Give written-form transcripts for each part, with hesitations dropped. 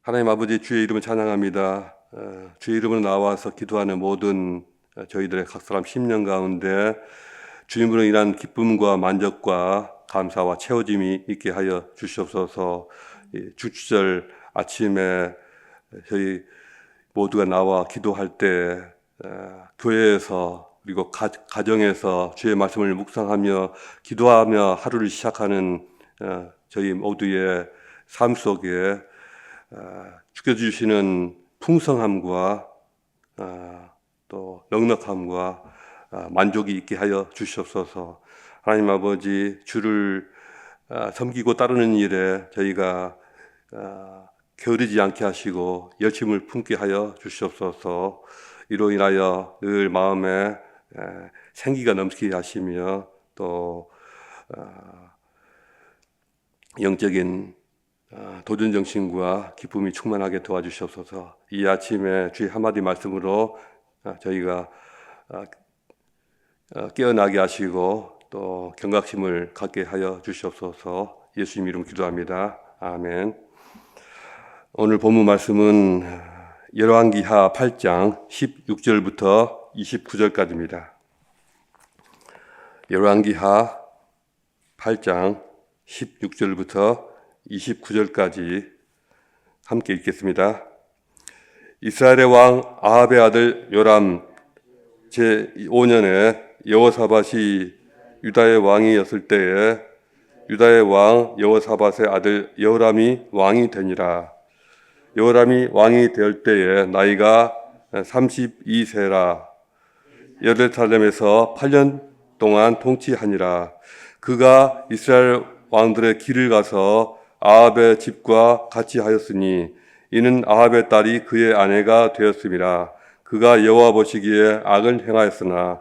하나님 아버지, 주의 이름을 찬양합니다. 주의 이름으로 나와서 기도하는 모든 저희들의 각 사람 심령 가운데 주님으로 인한 기쁨과 만족과 감사와 채워짐이 있게 하여 주시옵소서. 주추절 아침에 저희 모두가 나와 기도할 때 교회에서 그리고 가정에서 주의 말씀을 묵상하며 기도하며 하루를 시작하는 저희 모두의 삶 속에 주께 주시는 풍성함과 또 넉넉함과 만족이 있게 하여 주시옵소서. 하나님 아버지, 주를 섬기고 따르는 일에 저희가 게으르지 않게 하시고 열심을 품게 하여 주시옵소서. 이로 인하여 늘 마음에 생기가 넘치게 하시며 또 영적인 도전 정신과 기쁨이 충만하게 도와주시옵소서. 이 아침에 주의 한마디 말씀으로 저희가 깨어나게 하시고 또 경각심을 갖게 하여 주시옵소서. 예수님 이름 기도합니다. 아멘. 오늘 본문 말씀은 열왕기하 8장 16절부터 29절까지입니다. 열왕기하 8장 16절부터 29절까지 함께 읽겠습니다. 이스라엘의 왕 아합의 아들 요람 제5년에 여호사밧이 유다의 왕이었을 때에 유다의 왕 여호사밧의 아들 여호람이 왕이 되니라. 여호람이 왕이 될 때에 나이가 32세라. 예루살렘에서 8년 동안 통치하니라. 그가 이스라엘 왕들의 길을 가서 아합의 집과 같이 하였으니 이는 아합의 딸이 그의 아내가 되었음이라. 그가 여호와 보시기에 악을 행하였으나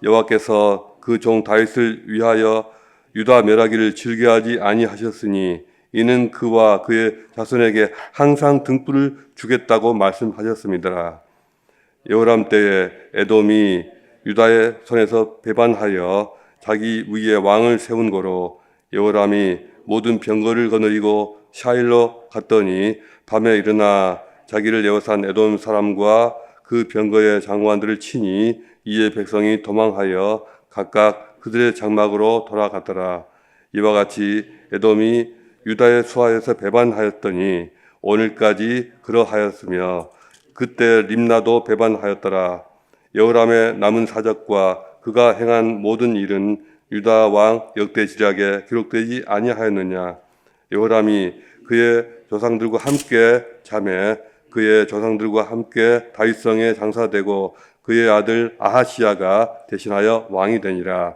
여호와께서 그 종 다윗을 위하여 유다 멸하기를 즐겨하지 아니하셨으니 이는 그와 그의 자손에게 항상 등불을 주겠다고 말씀하셨습니다. 여호람 때에 에돔이 유다의 손에서 배반하여 자기 위에 왕을 세운 거로 여호람이 모든 병거를 거느리고 샤일로 갔더니 밤에 일어나 자기를 에워싼 에돔 사람과 그 병거의 장관들을 치니 이에 백성이 도망하여 각각 그들의 장막으로 돌아갔더라. 이와 같이 에돔이 유다의 수하에서 배반하였더니 오늘까지 그러하였으며 그때 림나도 배반하였더라. 여호람의 남은 사적과 그가 행한 모든 일은 유다 왕 역대지략에 기록되지 아니하였느냐. 여호람이 그의 조상들과 함께 잠에 그의 조상들과 함께 다윗성에 장사되고 그의 아들 아하시야가 대신하여 왕이 되니라.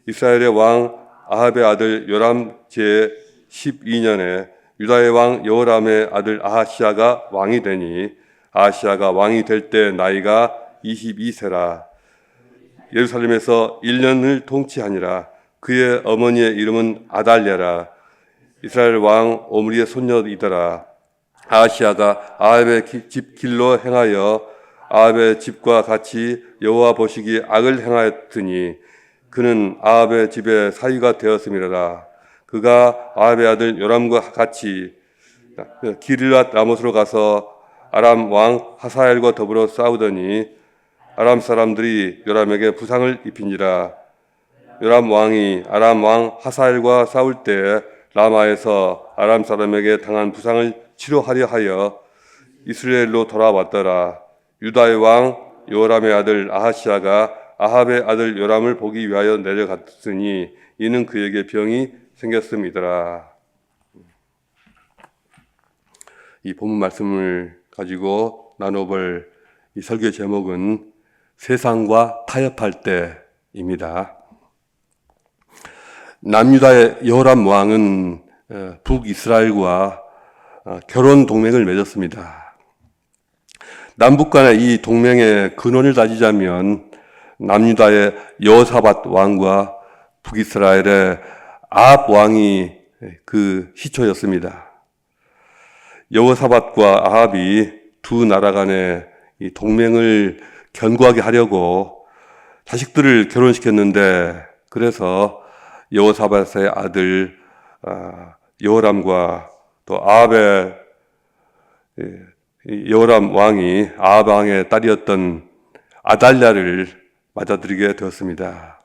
이스라엘의 왕 아합의 아들 요람 제12년에 유다의 왕 여호람의 아들 아하시야가 왕이 되니 아하시야가 왕이 될 때 나이가 22세라. 예루살렘에서 1년을 통치하니라. 그의 어머니의 이름은 아달랴라. 이스라엘 왕 오므리의 손녀이더라. 아하시야가 아합의 집 길로 행하여 아합의 집과 같이 여호와 보시기에 악을 행하였더니 그는 아합의 집에 사위가 되었음이라. 그가 아합의 아들 요람과 같이 기럇 라못으로 가서 아람 왕 하사엘과 더불어 싸우더니 아람 사람들이 요람에게 부상을 입힌지라. 요람 왕이 아람 왕 하사엘과 싸울 때 라마에서 아람 사람에게 당한 부상을 치료하려 하여 이스라엘로 돌아왔더라. 유다의 왕 요람의 아들 아하시야가 아합의 아들 요람을 보기 위하여 내려갔으니 이는 그에게 병이 생겼음이더라. 이 본문 말씀을 가지고 나눠볼 이 설교 제목은 세상과 타협할 때입니다. 남유다의 여호람 왕은 북이스라엘과 결혼 동맹을 맺었습니다. 남북 간의 이 동맹의 근원을 따지자면 남유다의 여호사밧 왕과 북이스라엘의 아합 왕이 그 시초였습니다. 여호사밧과 아합이 두 나라 간의 이 동맹을 견고하게 하려고 자식들을 결혼시켰는데 그래서 여호사밧의 아들 여호람과 또 아합의 여호람 왕이 아합 왕의 딸이었던 아달랴를 맞아들이게 되었습니다.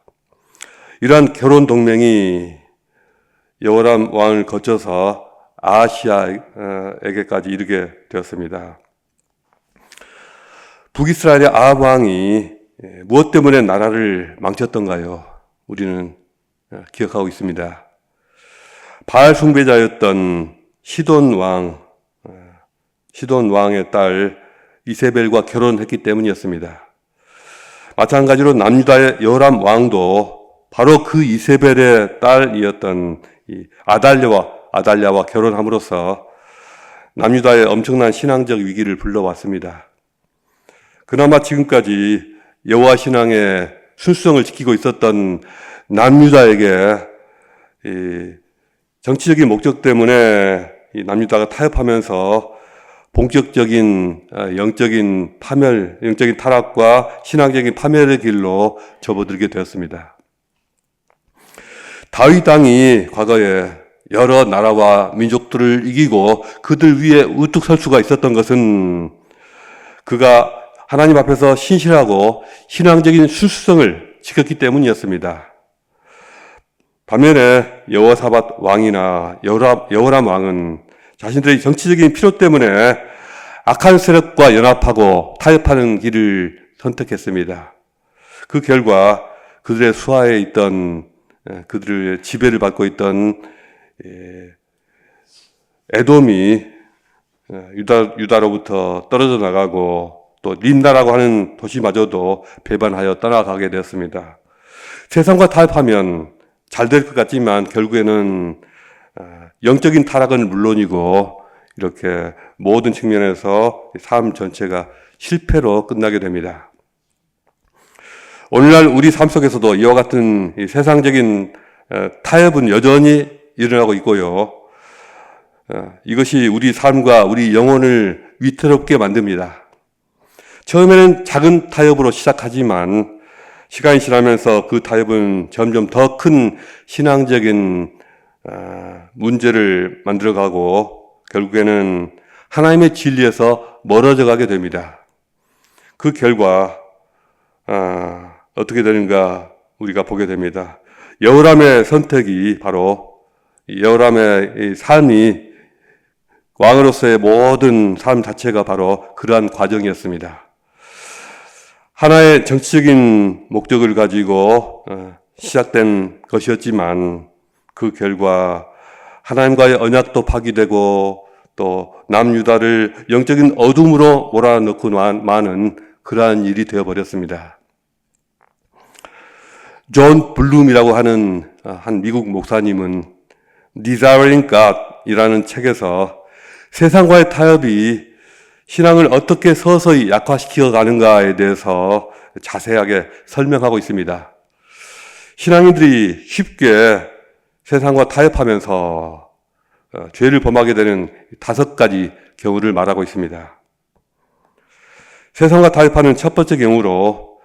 이러한 결혼 동맹이 여호람 왕을 거쳐서 아하시아에게까지 이르게 되었습니다. 북이스라엘의 아합 왕이 무엇 때문에 나라를 망쳤던가요? 우리는 기억하고 있습니다. 바알 숭배자였던 시돈 왕의 딸 이세벨과 결혼했기 때문이었습니다. 마찬가지로 남유다의 여호람 왕도 바로 그 이세벨의 딸이었던 아달랴와 결혼함으로써 남유다의 엄청난 신앙적 위기를 불러왔습니다. 그나마 지금까지 여호와 신앙의 순수성을 지키고 있었던 남유다에게 정치적인 목적 때문에 남유다가 타협하면서 본격적인 영적인 타락과 신앙적인 파멸의 길로 접어들게 되었습니다. 다윗 왕이 과거에 여러 나라와 민족들을 이기고 그들 위에 우뚝 설 수가 있었던 것은 그가 하나님 앞에서 신실하고 신앙적인 순수성을 지켰기 때문이었습니다. 반면에 여호사밧 왕이나 여호람 왕은 자신들의 정치적인 필요 때문에 악한 세력과 연합하고 타협하는 길을 선택했습니다. 그 결과 그들의 수하에 있던 그들의 지배를 받고 있던 에돔이 유다로부터 떨어져 나가고 또 림나라고 하는 도시마저도 배반하여 떠나가게 되었습니다. 세상과 타협하면 잘 될 것 같지만 결국에는 영적인 타락은 물론이고 이렇게 모든 측면에서 삶 전체가 실패로 끝나게 됩니다. 오늘날 우리 삶 속에서도 이와 같은 세상적인 타협은 여전히 일어나고 있고요. 이것이 우리 삶과 우리 영혼을 위태롭게 만듭니다. 처음에는 작은 타협으로 시작하지만 시간이 지나면서 그 타협은 점점 더 큰 신앙적인 문제를 만들어가고 결국에는 하나님의 진리에서 멀어져 가게 됩니다. 그 결과 어떻게 되는가 우리가 보게 됩니다. 여호람의 선택이 바로 여호람의 삶이 왕으로서의 모든 삶 자체가 바로 그러한 과정이었습니다. 하나의 정치적인 목적을 가지고 시작된 것이었지만 그 결과 하나님과의 언약도 파기되고 또 남유다를 영적인 어둠으로 몰아넣고 많은 그러한 일이 되어버렸습니다. 존 블룸이라고 하는 한 미국 목사님은 Desiring God이라는 책에서 세상과의 타협이 신앙을 어떻게 서서히 약화시켜 가는가에 대해서 자세하게 설명하고 있습니다. 신앙인들이 쉽게 세상과 타협하면서 죄를 범하게 되는 5가지 경우를 말하고 있습니다. 세상과 타협하는 첫 번째 경우로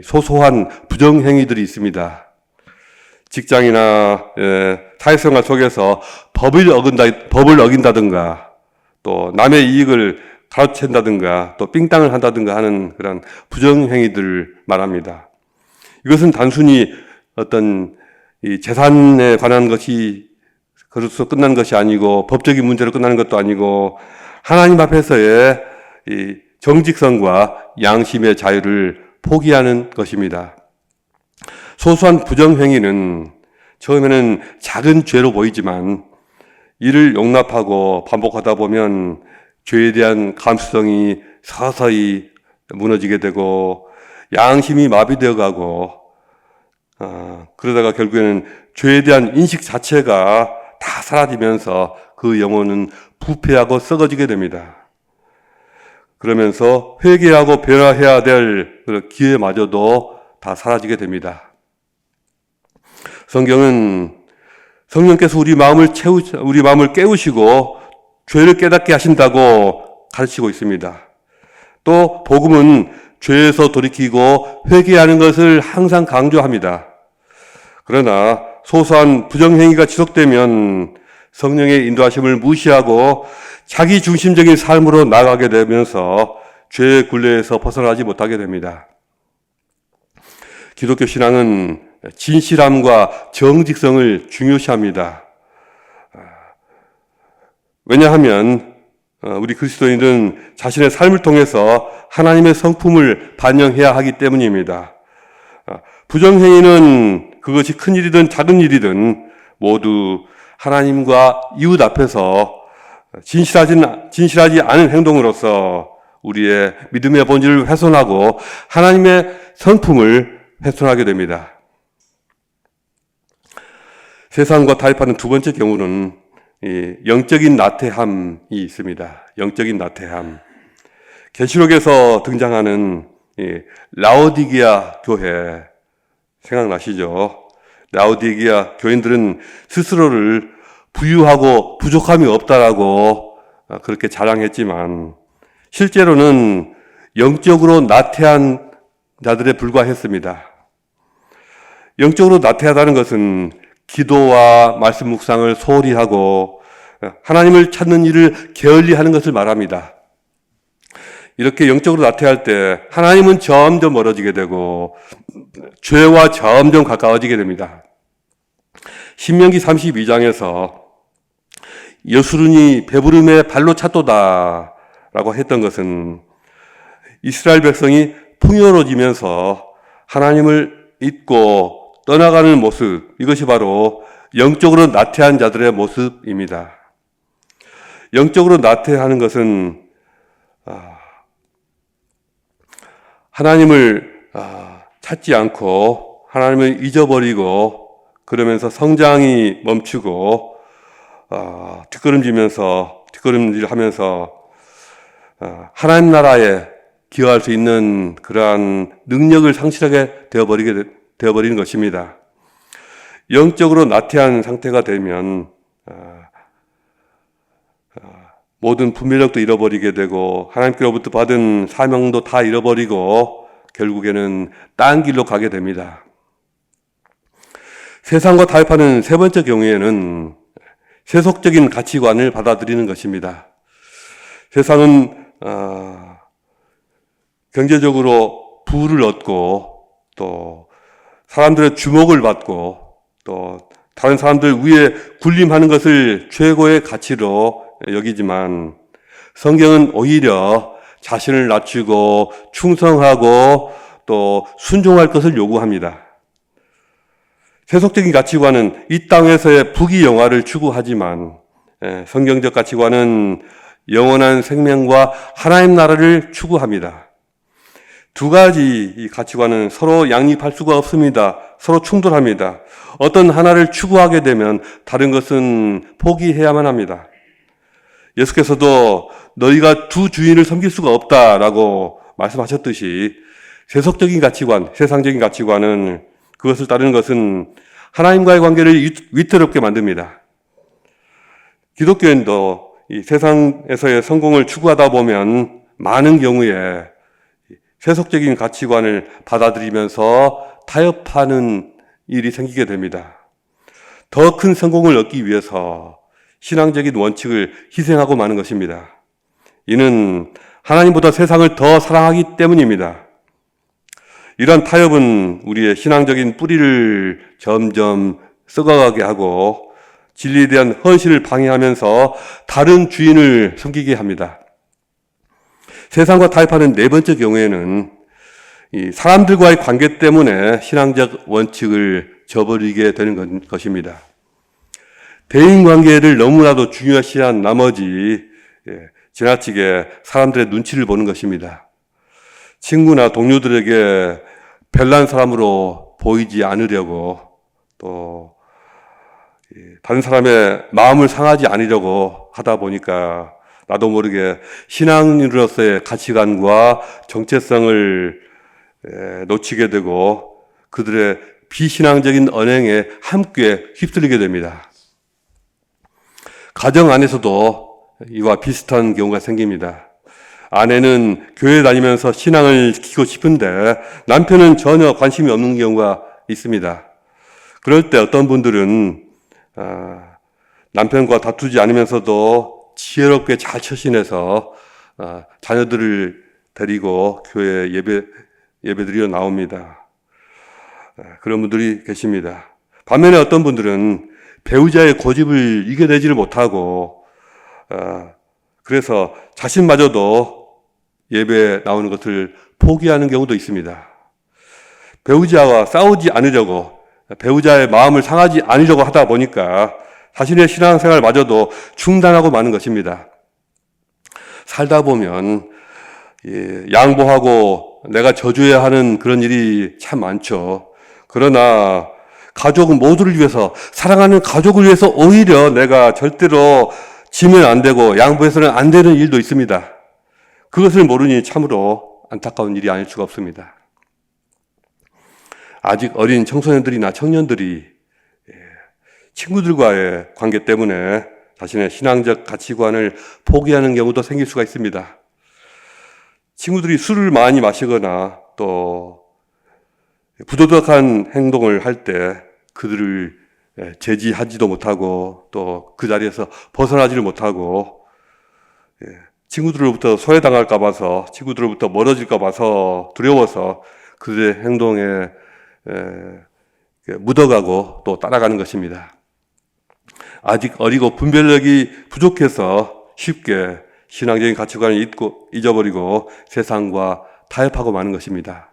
소소한 부정행위들이 있습니다. 직장이나 사회생활 속에서 법을 어긴다든가 또 남의 이익을 가로챈다든가 또 삥땅을 한다든가 하는 그런 부정행위들을 말합니다. 이것은 단순히 어떤 이 재산에 관한 것이 그로서 끝난 것이 아니고 법적인 문제로 끝나는 것도 아니고 하나님 앞에서의 이 정직성과 양심의 자유를 포기하는 것입니다. 소소한 부정행위는 처음에는 작은 죄로 보이지만 이를 용납하고 반복하다 보면 죄에 대한 감수성이 서서히 무너지게 되고 양심이 마비되어 가고 그러다가 결국에는 죄에 대한 인식 자체가 다 사라지면서 그 영혼은 부패하고 썩어지게 됩니다. 그러면서 회개하고 변화해야 될 기회마저도 다 사라지게 됩니다. 성경은 성령께서 우리 마음을 깨우시고 죄를 깨닫게 하신다고 가르치고 있습니다. 또 복음은 죄에서 돌이키고 회개하는 것을 항상 강조합니다. 그러나 소소한 부정행위가 지속되면 성령의 인도하심을 무시하고 자기 중심적인 삶으로 나가게 되면서 죄의 굴레에서 벗어나지 못하게 됩니다. 기독교 신앙은 진실함과 정직성을 중요시합니다. 왜냐하면 우리 그리스도인은 자신의 삶을 통해서 하나님의 성품을 반영해야 하기 때문입니다. 부정행위는 그것이 큰 일이든 작은 일이든 모두 하나님과 이웃 앞에서 진실하지 않은 행동으로서 우리의 믿음의 본질을 훼손하고 하나님의 성품을 훼손하게 됩니다. 세상과 타협하는 두 번째 경우는 영적인 나태함이 있습니다. 영적인 나태함. 계시록에서 등장하는 라오디게아 교회 생각나시죠? 라오디게아 교인들은 스스로를 부유하고 부족함이 없다라고 그렇게 자랑했지만 실제로는 영적으로 나태한 자들에 불과했습니다. 영적으로 나태하다는 것은 기도와 말씀 묵상을 소홀히 하고 하나님을 찾는 일을 게을리하는 것을 말합니다. 이렇게 영적으로 나태할 때 하나님은 점점 멀어지게 되고 죄와 점점 가까워지게 됩니다. 신명기 32장에서 여수run이 배부름에 발로 찼도다 라고 했던 것은 이스라엘 백성이 풍요로워지면서 하나님을 잊고 떠나가는 모습, 이것이 바로 영적으로 나태한 자들의 모습입니다. 영적으로 나태하는 것은 하나님을 찾지 않고 하나님을 잊어버리고 그러면서 성장이 멈추고 뒷걸음질하면서 하나님 나라에 기여할 수 있는 그러한 능력을 상실하게 되어버리는 것입니다. 영적으로 나태한 상태가 되면 모든 분별력도 잃어버리게 되고 하나님께로부터 받은 사명도 다 잃어버리고 결국에는 딴 길로 가게 됩니다. 세상과 타협하는 세 번째 경우에는 세속적인 가치관을 받아들이는 것입니다. 세상은 경제적으로 부를 얻고 또 사람들의 주목을 받고 또 다른 사람들 위에 군림하는 것을 최고의 가치로 여기지만 성경은 오히려 자신을 낮추고 충성하고 또 순종할 것을 요구합니다. 세속적인 가치관은 이 땅에서의 부귀영화를 추구하지만 성경적 가치관은 영원한 생명과 하나님 나라를 추구합니다. 두 가지 이 가치관은 서로 양립할 수가 없습니다. 서로 충돌합니다. 어떤 하나를 추구하게 되면 다른 것은 포기해야만 합니다. 예수께서도 너희가 두 주인을 섬길 수가 없다라고 말씀하셨듯이 세속적인 가치관, 세상적인 가치관은 그것을 따르는 것은 하나님과의 관계를 위태롭게 만듭니다. 기독교인도 이 세상에서의 성공을 추구하다 보면 많은 경우에 세속적인 가치관을 받아들이면서 타협하는 일이 생기게 됩니다. 더 큰 성공을 얻기 위해서 신앙적인 원칙을 희생하고 마는 것입니다. 이는 하나님보다 세상을 더 사랑하기 때문입니다. 이런 타협은 우리의 신앙적인 뿌리를 점점 썩어가게 하고 진리에 대한 헌신을 방해하면서 다른 주인을 섬기게 합니다. 세상과 타협하는 네 번째 경우에는 이 사람들과의 관계 때문에 신앙적 원칙을 저버리게 되는 것입니다. 대인관계를 너무나도 중요시한 나머지 지나치게 사람들의 눈치를 보는 것입니다. 친구나 동료들에게 별난 사람으로 보이지 않으려고 또 다른 사람의 마음을 상하지 않으려고 하다 보니까 나도 모르게 신앙인으로서의 가치관과 정체성을 놓치게 되고 그들의 비신앙적인 언행에 함께 휩쓸리게 됩니다. 가정 안에서도 이와 비슷한 경우가 생깁니다. 아내는 교회 다니면서 신앙을 지키고 싶은데 남편은 전혀 관심이 없는 경우가 있습니다. 그럴 때 어떤 분들은 남편과 다투지 않으면서도 지혜롭게 잘 처신해서 자녀들을 데리고 교회 예배드리러 나옵니다. 그런 분들이 계십니다. 반면에 어떤 분들은 배우자의 고집을 이겨내지를 못하고 그래서 자신마저도 예배에 나오는 것을 포기하는 경우도 있습니다. 배우자와 싸우지 않으려고, 배우자의 마음을 상하지 않으려고 하다 보니까 자신의 신앙생활마저도 중단하고 마는 것입니다. 살다 보면 양보하고 내가 져줘야 하는 그런 일이 참 많죠. 그러나 가족 모두를 위해서, 사랑하는 가족을 위해서 오히려 내가 절대로 지면 안 되고 양보해서는 안 되는 일도 있습니다. 그것을 모르니 참으로 안타까운 일이 아닐 수가 없습니다. 아직 어린 청소년들이나 청년들이 친구들과의 관계 때문에 자신의 신앙적 가치관을 포기하는 경우도 생길 수가 있습니다. 친구들이 술을 많이 마시거나 또 부도덕한 행동을 할 때 그들을 제지하지도 못하고 또 그 자리에서 벗어나지를 못하고 친구들로부터 소외당할까 봐서, 친구들로부터 멀어질까 봐서 두려워서 그들의 행동에 묻어가고 또 따라가는 것입니다. 아직 어리고 분별력이 부족해서 쉽게 신앙적인 가치관을 잊어버리고 세상과 타협하고 마는 것입니다.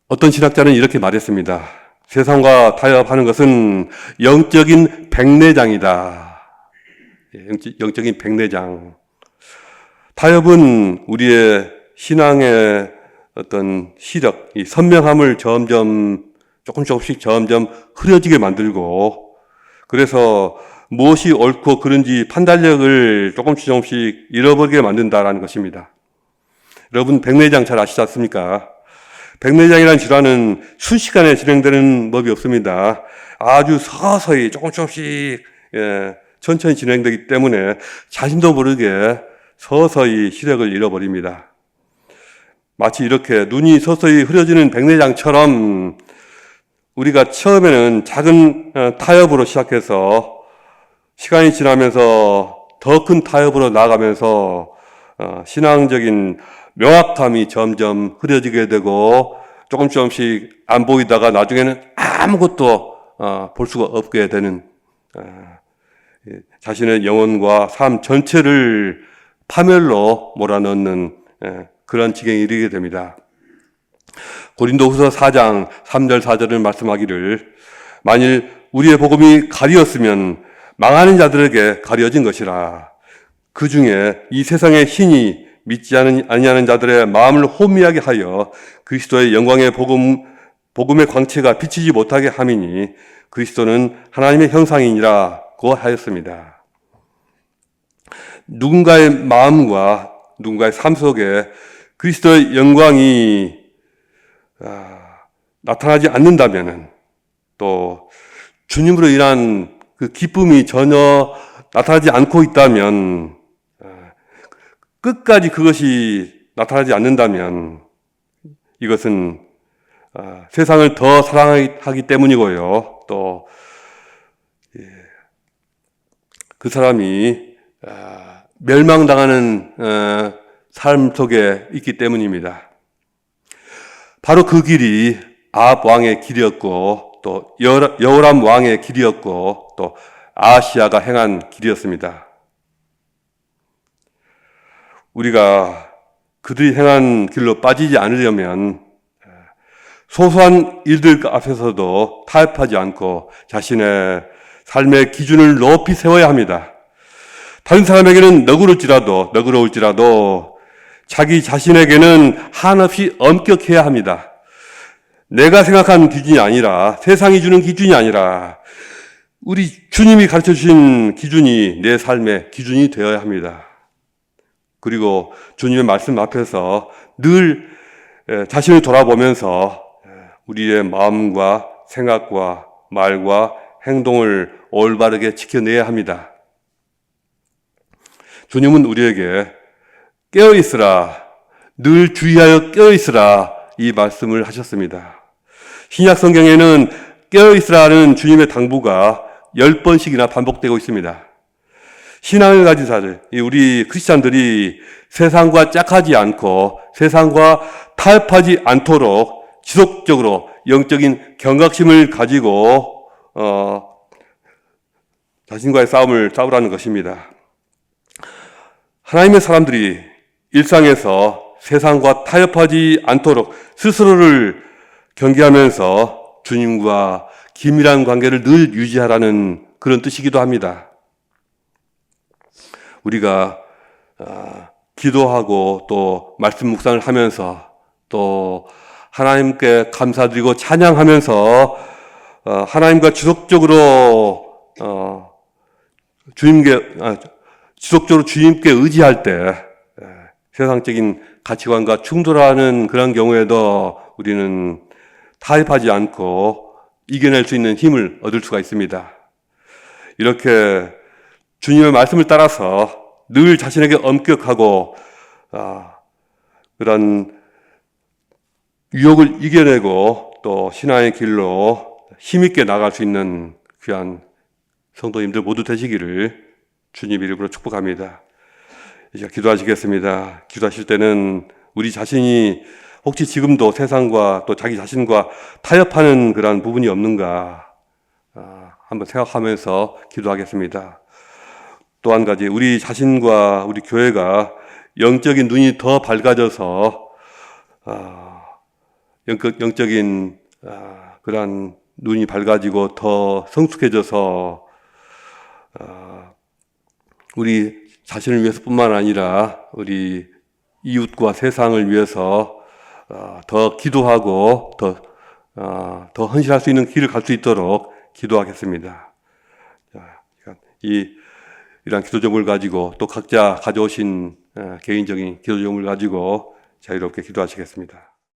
어떤 신학자는 이렇게 말했습니다. 세상과 타협하는 것은 영적인 백내장이다. 영적인 백내장. 타협은 우리의 신앙의 어떤 시력, 이 선명함을 조금씩 점점 흐려지게 만들고, 그래서 무엇이 옳고 그른지 판단력을 조금씩 잃어버리게 만든다라는 것입니다. 여러분, 백내장 잘 아시지 않습니까? 백내장이라는 질환은 순식간에 진행되는 법이 없습니다. 아주 서서히 조금씩 천천히 진행되기 때문에 자신도 모르게 서서히 시력을 잃어버립니다. 마치 이렇게 눈이 서서히 흐려지는 백내장처럼 우리가 처음에는 작은 타협으로 시작해서 시간이 지나면서 더 큰 타협으로 나아가면서 신앙적인 명확함이 점점 흐려지게 되고 조금씩 안 보이다가 나중에는 아무것도 볼 수가 없게 되는, 자신의 영혼과 삶 전체를 파멸로 몰아넣는 그런 지경에 이르게 됩니다. 고린도후서 4장 3절 4절을 말씀하기를, 만일 우리의 복음이 가리었으면 망하는 자들에게 가려진 것이라. 그 중에 이 세상의 신이 믿지 아니하는 자들의 마음을 혼미하게 하여 그리스도의 영광의 복음의 광채가 비치지 못하게 함이니 그리스도는 하나님의 형상이니라고 하였습니다. 누군가의 마음과 누군가의 삶 속에 그리스도의 영광이 나타나지 않는다면은, 또 주님으로 인한 그 기쁨이 전혀 나타나지 않고 있다면, 끝까지 그것이 나타나지 않는다면 이것은 세상을 더 사랑하기 때문이고요. 또 그 사람이 멸망당하는 삶 속에 있기 때문입니다. 바로 그 길이 아합 왕의 길이었고 또 여호람 왕의 길이었고 또 아하시아가 행한 길이었습니다. 우리가 그들이 행한 길로 빠지지 않으려면 소소한 일들 앞에서도 타협하지 않고 자신의 삶의 기준을 높이 세워야 합니다. 다른 사람에게는 너그러울지라도 자기 자신에게는 한없이 엄격해야 합니다. 내가 생각하는 기준이 아니라, 세상이 주는 기준이 아니라 우리 주님이 가르쳐 주신 기준이 내 삶의 기준이 되어야 합니다. 그리고 주님의 말씀 앞에서 늘 자신을 돌아보면서 우리의 마음과 생각과 말과 행동을 올바르게 지켜내야 합니다. 주님은 우리에게 깨어있으라, 늘 주의하여 깨어있으라 이 말씀을 하셨습니다. 신약 성경에는 깨어있으라는 주님의 당부가 10번씩이나 반복되고 있습니다. 신앙을 가진 자들, 우리 크리스찬들이 세상과 짝하지 않고 세상과 타협하지 않도록 지속적으로 영적인 경각심을 가지고 자신과의 싸움을 싸우라는 것입니다. 하나님의 사람들이 일상에서 세상과 타협하지 않도록 스스로를 경계하면서 주님과 긴밀한 관계를 늘 유지하라는 그런 뜻이기도 합니다. 우리가 기도하고 또 말씀 묵상을 하면서 또 하나님께 감사드리고 찬양하면서 하나님과 지속적으로 주님께 의지할 때 세상적인 가치관과 충돌하는 그런 경우에도 우리는 타협하지 않고 이겨낼 수 있는 힘을 얻을 수가 있습니다. 이렇게 주님의 말씀을 따라서 늘 자신에게 엄격하고 그런 유혹을 이겨내고 또 신앙의 길로 힘있게 나갈 수 있는 귀한 성도님들 모두 되시기를 주님 이름으로 축복합니다. 이제 기도하시겠습니다. 기도하실 때는 우리 자신이 혹시 지금도 세상과 또 자기 자신과 타협하는 그러한 부분이 없는가 한번 생각하면서 기도하겠습니다. 또 한 가지, 우리 자신과 우리 교회가 영적인 눈이 더 밝아져서 영적인 그러한 눈이 밝아지고 더 성숙해져서 우리 자신을 위해서뿐만 아니라 우리 이웃과 세상을 위해서 더 기도하고 더 헌신할 수 있는 길을 갈 수 있도록 기도하겠습니다. 이러한 기도 제목을 가지고 또 각자 가져오신 개인적인 기도 제목을 가지고 자유롭게 기도하시겠습니다.